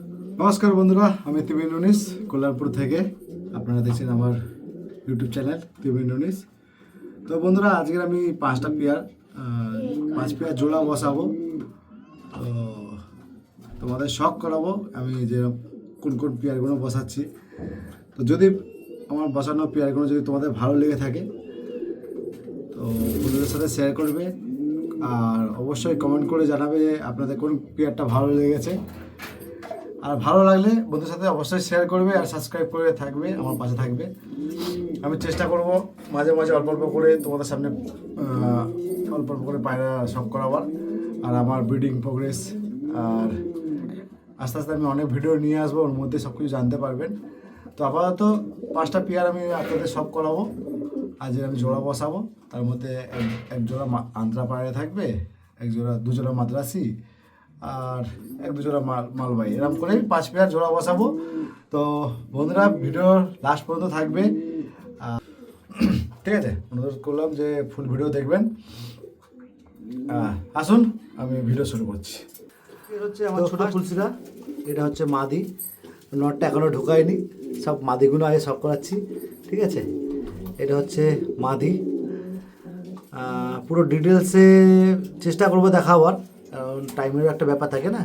নমস্কার বন্ধুরা, আমি তিমির নুনিস কল্যাণপুর থেকে। আপনারা দেখছেন আমার ইউটিউব চ্যানেল তিমির নুনিস। তো বন্ধুরা, আজকে আমি 5 পেয়ার জোড়া বসাবো। তো তোমাদের শখ করাবো আমি যে কোন কোন পেয়ারগুলো বসাচ্ছি। তো যদি আমার বসানো পেয়ারগুলো যদি তোমাদের ভালো লেগে থাকে তো বন্ধুদের সাথে শেয়ার করবে, আর অবশ্যই কমেন্ট করে জানাবে যে আপনাদের কোন পেয়ারটা ভালো লেগেছে। আর ভালো লাগলে বন্ধুদের সাথে অবশ্যই শেয়ার করবে আর সাবস্ক্রাইব করে থাকবে, আমার পাশে থাকবে। আমি চেষ্টা করব মাঝে মাঝে অল্প অল্প করে তোমাদের সামনে অল্প অল্প করে পায়রা শখ করাবার, আর আমার ব্রিডিং প্রোগ্রেস, আর আস্তে আস্তে আমি অনেক ভিডিও নিয়ে আসবো, ওর মধ্যে সব কিছু জানতে পারবেন। তো আপাতত 5টা পেয়ার আমি আপনাদের শখ করাবো। আজ আমি জোড়া বসাবো, তার মধ্যে এক জোড়া আন্ধ্রা পায়রা থাকবে, দু জোড়া মাদ্রাসি, আর 1-2 জোড়া মালবাহী। এরকম করে 5 পেয়ার জোড়া বসাবো। তো বন্ধুরা, ভিডিওর লাস্ট পর্যন্ত থাকবে, ঠিক আছে? অনুরোধ করলাম যে ফুল ভিডিও দেখবেন। আসুন আমি ভিডিও শুরু করছি। এটা হচ্ছে আমার ছোটো ফুলসিরা, এটা হচ্ছে মাদি। নটটা এখনও ঢোকায়নি, সব মাদিগুলো আগে সব করাচ্ছি, ঠিক আছে? এটা হচ্ছে মাদি। পুরো ডিটেলসে চেষ্টা করবো দেখাবার, কারণ টাইমেরও একটা ব্যাপার থাকে না।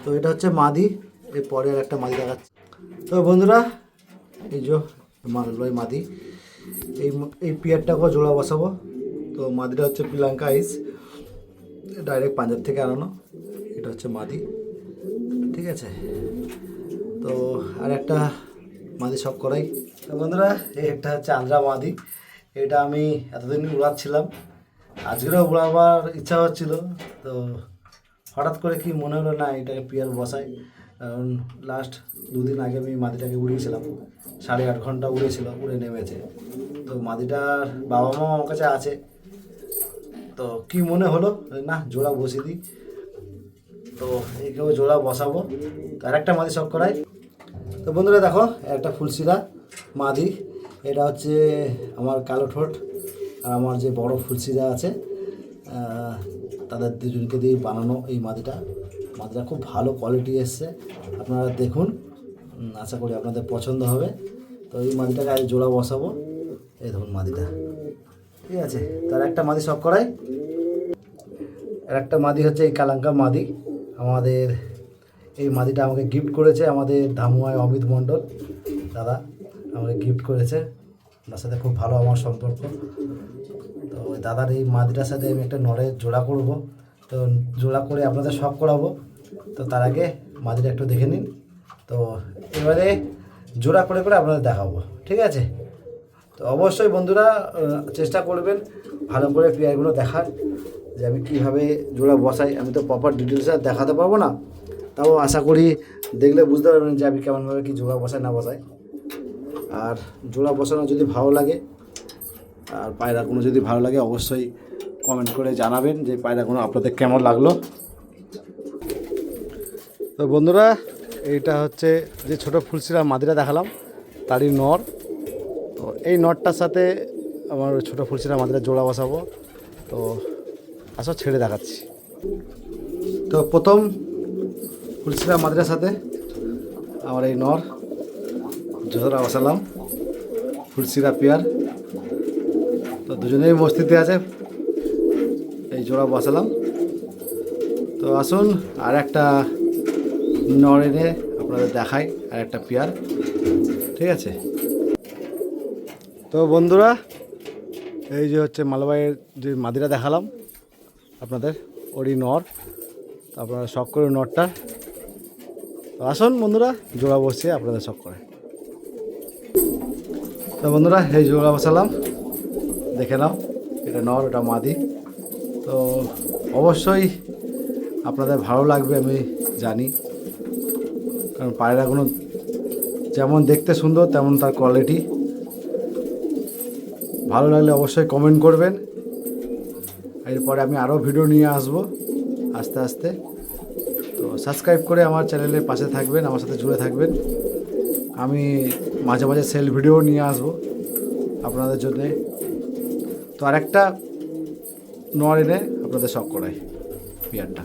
তো এটা হচ্ছে মাদি, এরপরে আর একটা মাদি দেখাচ্ছি। তো বন্ধুরা, এই যে মালয় মাদি, এই পেয়ারটাকেও জোড়া বসাবো। তো মাদিটা হচ্ছে পিলাঙ্কা আইস, ডাইরেক্ট পাঞ্জাব থেকে আনানো। এটা হচ্ছে মাদি, ঠিক আছে? তো আর একটা মাদি শখ করাই। তো বন্ধুরা, একটা হচ্ছে আন্ধ্রা মাদি। এটা আমি এতদিন উড়াচ্ছিলাম, আজকেরও উড়াবার ইচ্ছা হচ্ছিল। তো হঠাৎ করে কি মনে হলো, না এটাকে পেয়ার বসাই। কারণ লাস্ট 2 দিন আগে আমি মাদিটাকে উড়িয়েছিলাম, 8.5 ঘন্টা উড়েছিল, উড়ে নেমেছে। তো মাদিটার বাবা মা আমার কাছে আছে। তো কি মনে হলো, না জোড়া বসিয়ে দিই। তো একেও জোড়া বসাবো। তো আরেকটা মাদি শখ করাই। তো বন্ধুরা দেখো, একটা ফুলসিরা মাদি। এটা হচ্ছে আমার কালো ঠোঁট আর আমার যে বড় ফুলসিরা আছে, তাদের দুজনকে দিয়ে বানানো এই মাদিটা। মাদিটা খুব ভালো কোয়ালিটি এসছে, আপনারা দেখুন, আশা করি আপনাদের পছন্দ হবে। তো এই মাদিটাকে আজ জোড়া বসাবো। এই দেখুন মাদিটা, ঠিক আছে? তার একটা মাদি শখ করাই। আর একটা মাদি হচ্ছে এই কালাঙ্কা মাদি। আমাদের এই মাদিটা আমাকে গিফট করেছে আমাদের ধামুয়ায় অমিত মণ্ডল দাদা, আমাকে গিফট করেছে। ওনার সাথে খুব ভালো আমার সম্পর্ক। তো ওই দাদার এই মাদিটার সাথে আমি একটা নরের জোড়া করব। তো জোড়া করে আপনাদের শখ করাবো। তো তার আগে মাদিটা একটু দেখে নিন। তো এবারে জোড়া করে করে আপনাদের দেখাবো, ঠিক আছে? তো অবশ্যই বন্ধুরা চেষ্টা করবেন ভালো করে পেয়ারগুলো দেখার, যে আমি কীভাবে জোড়া বসাই। আমি তো প্রপার ডিটেলস আর দেখাতে পারবো না, তাও আশা করি দেখলে বুঝতে পারবেন যে আমি কেমনভাবে কি জোড়া বসাই না বসাই। আর জোড়া বসানো যদি ভালো লাগে আর পায়রাগুলো যদি ভালো লাগে, অবশ্যই কমেন্ট করে জানাবেন যে পায়রাগুলো আপনাদের কেমন লাগলো। তো বন্ধুরা, এইটা হচ্ছে যে ছোটো ফুলসিরা মাদিরা দেখালাম, তারই নর। তো এই নরটার সাথে আমার ছোটো ফুলসিরা মাদিরা জোড়া বসাবো। তো আসো ছেড়ে দেখাচ্ছি। তো প্রথম ফুলসিরা মাদিরার সাথে আমার এই নর জোড়া বসালাম, ফুলসিরা পেয়ার। তো দুজনেই মস্তিতে আছে, এই জোড়া বসালাম। তো আসুন আর একটা নর এনে আপনাদের দেখাই, আর একটা পেয়ার, ঠিক আছে? তো বন্ধুরা, এই যে হচ্ছে মালবাইয়ের যে মাদিরা দেখালাম আপনাদের, ওরই নর। তো আপনারা শখ করে নরটা। তো আসুন বন্ধুরা, জোড়া বসিয়ে আপনাদের শখ করে। তো বন্ধুরা, এই জোড়া বসালাম, দেখে নাও, এটা নর, এটা মাদি। তো অবশ্যই আপনাদের ভালো লাগবে আমি জানি, কারণ পায়রাগুলো যেমন দেখতে সুন্দর তেমন তার কোয়ালিটি। ভালো লাগলে অবশ্যই কমেন্ট করবেন। এরপরে আমি আরও ভিডিও নিয়ে আসব আস্তে আস্তে। তো সাবস্ক্রাইব করে আমার চ্যানেলের পাশে থাকবেন, আমার সাথে জুড়ে থাকবেন। আমি মাঝে মাঝে সেল ভিডিও নিয়ে আসব আপনাদের জন্যে। তো আরেকটা নর এনে আপনাদের শখ করাই পেয়ারটা।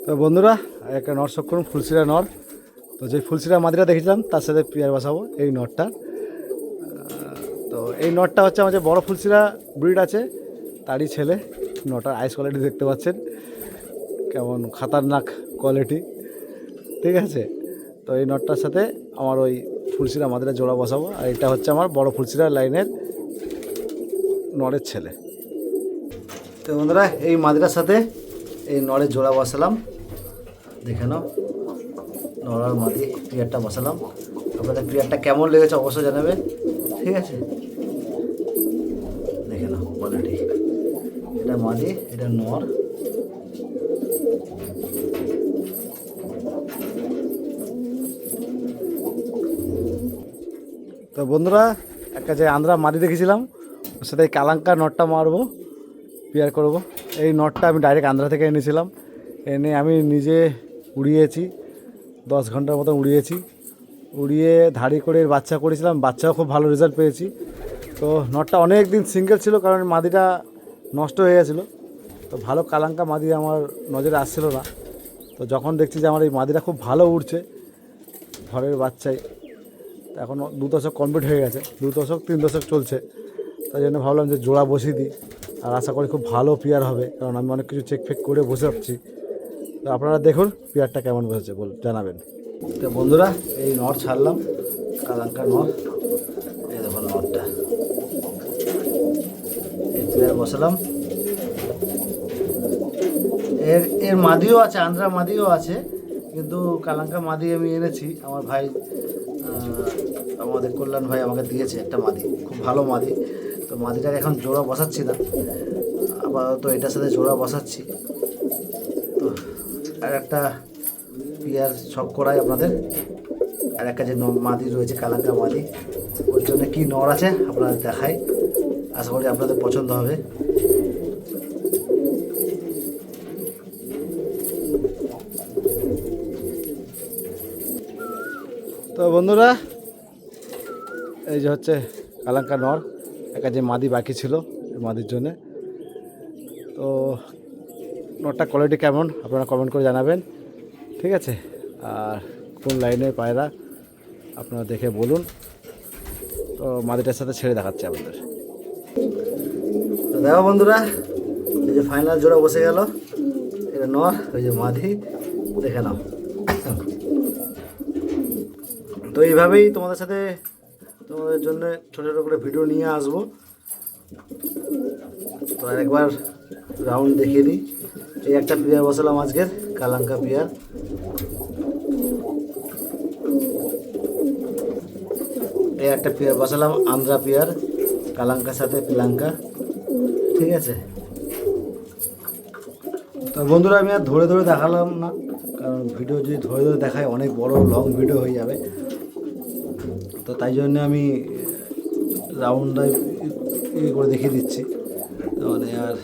তো বন্ধুরা, একটা নর শোক করুন, ফুলশিরা নর। তো যে ফুলশিরা মাদিটা দেখেছিলাম তার সাথে পেয়ার বসাবো এই নরটা। তো এই নটটা হচ্ছে আমার যে বড়ো ফুলশিরা ব্রিড আছে তারই ছেলে। নটার আইস কোয়ালিটি দেখতে পাচ্ছেন কেমন খাতারনাক কোয়ালিটি, ঠিক আছে। তো এই নটটার সাথে আমার ওই ফুলশিরা মাদিরা জোড়া বসাবো, আর এটা হচ্ছে আমার বড় ফুলশিরা লাইনের নরের ছেলে। তো বন্ধুরা এই মাদিরার সাথে এই নরের জোড়া বসালাম, দেখে নাও নর আর মাদি পেয়ারটা বসালাম। আপনাদের পেয়ারটা কেমন লেগেছে অবশ্যই জানাবেন, ঠিক আছে। দেখে নাও কোয়ালিটি, এটা মাদি এটা নর। তো বন্ধুরা একটা যে আন্ধ্রা মাদি দেখেছিলাম ওর সাথে এই কালাঙ্কা নটটা মারবো, পেয়ার করব। এই নটটা আমি ডাইরেক্ট আন্ধ্রা থেকে এনেছিলাম, এনে আমি নিজে উড়িয়েছি, 10 ঘন্টার মতো উড়িয়েছি। উড়িয়ে ধাড়ি করে বাচ্চা করেছিলাম, বাচ্চাও খুব ভালো রেজাল্ট পেয়েছি। তো নটটা অনেক দিন সিঙ্গেল ছিল কারণ মাদিটা নষ্ট হয়ে গেছিলো। তো ভালো কালাঙ্কা মাদি আমার নজরে আসছিল না। তো যখন দেখছি যে আমার এই মাদিটা খুব ভালো উড়ছে ঘরের বাচ্চায়, এখন 2 দশক কমপ্লিট হয়ে গেছে, 2 দশক 3 দশক চলছে। তাই জন্য ভাবলাম যে জোড়া বসিয়ে দিই, আর আশা করি খুব ভালো পেয়ার হবে, কারণ আমি অনেক কিছু চেক ফেক করে বসে রাখছি। তো আপনারা দেখুন পেয়ারটা কেমন বসেছে জানাবেন। তো বন্ধুরা এই নর ছাড়লাম, কালাঙ্কা নর, এই দেখুন নরটা এই পেয়ার বসালাম। এর মাদিও আছে, আন্ধ্রা মাদিও আছে, কিন্তু কালাঙ্কা মাদি আমি এনেছি আমার ভাই, আমাদের কল্যাণ ভাই আমাকে দিয়েছে একটা মাদি, খুব ভালো মাদি। তো মাদিটাকে এখন জোড়া বসাচ্ছি না, আপাতত এটার সাথে জোড়া বসাচ্ছি। তো আর একটা পেয়ার সব করাই আপনাদের, আর একটা যে মাদি রয়েছে কালাঙ্কা মাদি, ওর জন্য কী নর আছে আপনাদের দেখাই, আশা করি আপনাদের পছন্দ হবে। তো বন্ধুরা এই যে হচ্ছে কালাঙ্কা নর, একটা যে মাদি বাকি ছিল এই মাদির জন্যে। তো নরটা কোয়ালিটি কেমন আপনারা কমেন্ট করে জানাবেন, ঠিক আছে। আর কোন লাইনের পায়রা আপনারা দেখে বলুন। তো মাদিটার সাথে ছেড়ে দেখাচ্ছে আপনাদের। তো দেখো বন্ধুরা এই যে ফাইনাল জোড়া বসে গেল, এটা নর, ওই যে মাদি, দেখে নাও। তো এইভাবেই তোমাদের সাথে তোমাদের জন্য ছোটো ছোটো করে ভিডিও নিয়ে আসবো। তো আরেকবার রাউন্ড দেখিয়ে দিই। এই একটা পেয়ার বসালাম আজকের কালাঙ্কা পেয়ার, এই একটা পেয়ার বসালাম আন্ধ্রা পেয়ার, কালাঙ্কার সাথে পিলাঙ্কা, ঠিক আছে। তো বন্ধুরা আমি আর ধরে ধরে দেখালাম না, কারণ ভিডিও যদি ধরে ধরে দেখায় অনেক বড় লং ভিডিও হয়ে যাবে। তো তাই জন্য আমি রাউন্ডাই করে দেখিয়ে দিচ্ছি, মানে আর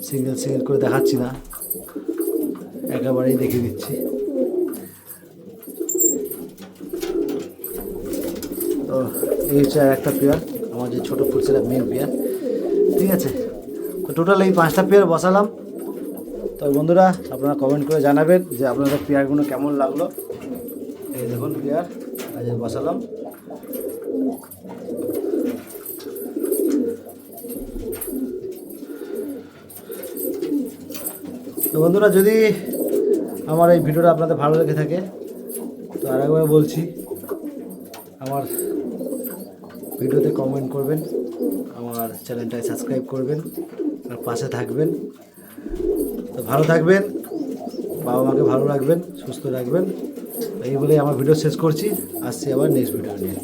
সিঙ্গেল সিঙ্গেল করে দেখাচ্ছি না, একেবারেই দেখিয়ে দিচ্ছি। তো এই হচ্ছে একটা পেয়ার, আমার যে ছোটো ফুটছিল মেন পেয়ার, ঠিক আছে। তো টোটাল এই 5টা পেয়ার বসালাম। তো বন্ধুরা আপনারা কমেন্ট করে জানাবেন যে আপনাদের পেয়ারগুলো কেমন লাগলো। এই দেখুন পেয়ার আজ বসালাম। তো বন্ধুরা যদি আমার এই ভিডিওটা আপনাদের ভালো লেগে থাকে তো আরেকবার বলছি, আমার ভিডিওতে কমেন্ট করবেন, আমার চ্যানেলটাকে সাবস্ক্রাইব করবেন, আর পাশে থাকবেন। তো ভালো থাকবেন, বাবা মাকে ভালো রাখবেন, সুস্থ রাখবেন। এই বলেই আমার ভিডিও শেষ করছি, আসছি আবার নেক্সট ভিডিও নিয়ে।